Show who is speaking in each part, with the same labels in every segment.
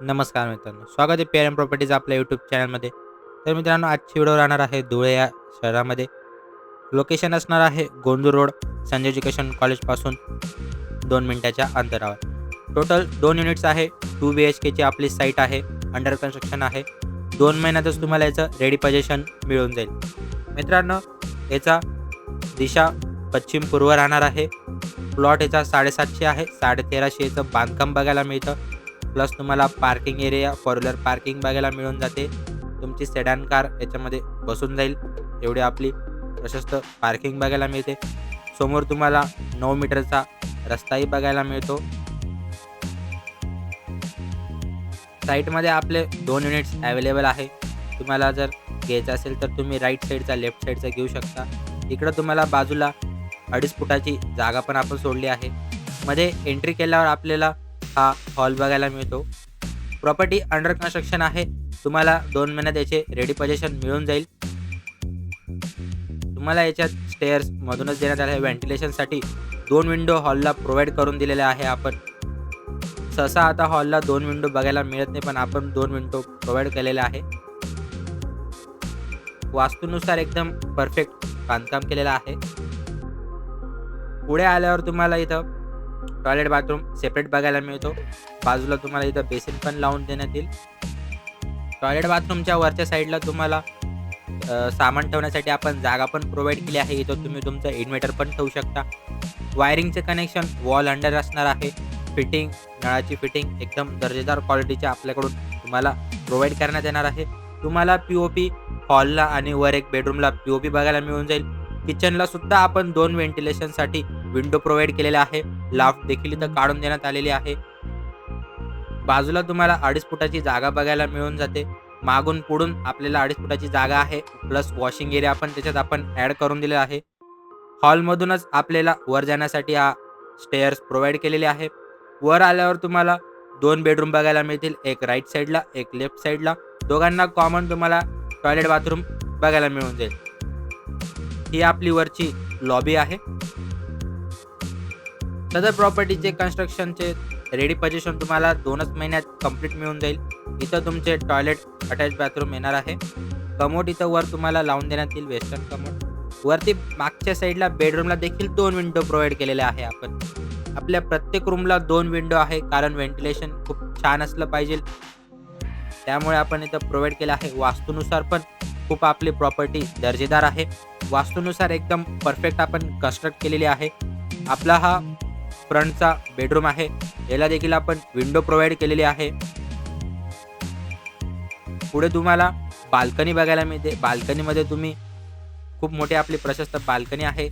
Speaker 1: नमस्कार मित्रांनो, स्वागत आहे पी प्रॉपर्टीज आपल्या यूट्यूब चॅनलमध्ये. तर मित्रांनो, आजची व्हिडिओ राहणार आहे धुळे या शहरामध्ये. लोकेशन असणार आहे गोंदूर रोड, संजय एज्युकेशन कॉलेजपासून 2 मिनिटाच्या अंतरावर. टोटल 2 युनिट्स आहे. 2 BHKची आपली साईट आहे. अंडर कन्स्ट्रक्शन आहे. 2 महिन्यातच तुम्हाला याचं रेडी पोझिशन मिळून जाईल. मित्रांनो, याचा दिशा पश्चिम पूर्व राहणार आहे. प्लॉट याचा 750 आहे. 1350 याचं बांधकाम बघायला मिळतं. प्लस तुम्हाला parking area, four wheeler parking बघायला मिळून जाते. तुमची सेडान कार याच्यामध्ये बसून जाईल एवढी आपली प्रशस्त पार्किंग बघायला मिळते. समोर तुम्हाला 9 मीटरचा रस्ताही बघायला मिळतो. साईटमध्ये आपले 2 युनिट्स अवेलेबल आहे. तुम्हाला जर घ्यायचं असेल तर तुम्ही राईट साईडचा, लेफ्ट साईडचा घेऊ शकता. इकडं तुम्हाला बाजूला 2.5 फुटाची जागा पण आपण सोडली आहे. मध्ये एंट्री केल्यावर आपल्याला हा हॉल बघायला मिळतो. प्रॉपर्टी अंडर कन्स्ट्रक्शन आहे. तुम्हाला 2 महिन्यात याचे रेडी पोझिशन मिळून जाईल. तुम्हाला याच्यात स्टेअर्स मधूनच देण्यात आले आहे. व्हेंटिलेशनसाठी 2 विंडो हॉलला प्रोव्हाइड करून दिलेल्या आहे आपण. सहसा आता हॉलला 2 विंडो बघायला मिळत नाही, पण आपण 2 विंडो प्रोव्हाइड केलेले आहे. वास्तूनुसार एकदम परफेक्ट बांधकाम केलेलं आहे. पुढे आल्यावर तुम्हाला इथं टॉयलेट बाथरूम सेपरेट बघायला मिळतो. बाजूला तुम्हाला इथं बेसिन पण लावून देण्यात येईल. टॉयलेट बाथरूमच्या वरच्या साईडला तुम्हाला सामान ठेवण्यासाठी आपण जागा पण प्रोव्हाइड केली आहे. इथं तुम्ही तुमचं इन्व्हर्टर पण ठेवू शकता. वायरिंगचे कनेक्शन वॉल अंडर असणार आहे. फिटिंग, नळाची फिटिंग एकदम दर्जेदार क्वालिटीच्या आपल्याकडून तुम्हाला प्रोव्हाइड करण्यात येणार आहे. तुम्हाला POP हॉलला आणि वर एक बेडरूमला POP बघायला मिळून जाईल. किचनला सुद्धा आपण 2 व्हेंटिलेशनसाठी विंडो प्रोव्हाइड केलेला आहे. लाफ्ट देखील इथं काढून देण्यात आलेली आहे. बाजूला तुम्हाला 2.5 फुटाची जागा बघायला मिळून जाते. मागून पुढून आपल्याला 2.5 फुटाची जागा आहे. प्लस वॉशिंग एरिया पण त्याच्यात आपण ॲड करून दिलेला आहे. हॉलमधूनच आपल्याला वर जाण्यासाठी हा स्टेअर्स प्रोव्हाइड केलेले आहे. वर आल्यावर तुम्हाला 2 बेडरूम बघायला मिळतील. एक राईट साईडला, एक लेफ्ट साईडला. दोघांना कॉमन तुम्हाला टॉयलेट बाथरूम बघायला मिळून जाईल. ही आपली वरची लॉबी आहे. सदर प्रॉपर्टीचे कन्स्ट्रक्शनचे रेडी पोझिशन तुम्हाला 2च महिन्यात कंप्लीट मिळून जाईल. इथं तुमचे टॉयलेट अटॅच बाथरूम येणार आहे. कमोड इथं वर तुम्हाला लावून देण्यात येईल, वेस्टर्न कमोड. वरती मागच्या साईडला बेडरूमला देखील 2 विंडो प्रोव्हाइड केलेले आहे आपण. आपल्या प्रत्येक रूमला 2 विंडो आहे, कारण व्हेंटिलेशन खूप छान असलं पाहिजे, त्यामुळे आपण इथं प्रोव्हाइड केलं आहे. वास्तूनुसार पण खूप आपली प्रॉपर्टी दर्जेदार आहे. वास्तूनुसार एकदम परफेक्ट आपण कन्स्ट्रक्ट केलेली आहे. आपला हा फ्रंटचा बेडरूम आहे. याला देखील आपण विंडो प्रोव्हाइड केलेली आहे. पुढे तुम्हाला बाल्कनी बघायला मिळते. बाल्कनीमध्ये तुम्ही खूप मोठी आपली प्रशस्त बाल्कनी आहे.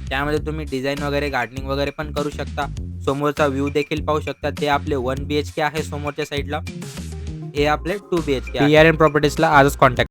Speaker 1: त्यामध्ये तुम्ही डिझाईन वगैरे, गार्डनिंग वगैरे पण करू शकता. समोरचा व्ह्यू देखील पाहू शकता. ते आपले 1 BHK आहे समोरच्या साईडला. हे आपले 2 BHK आहे. PRN प्रॉपर्टीजला आजच कॉन्टॅक्ट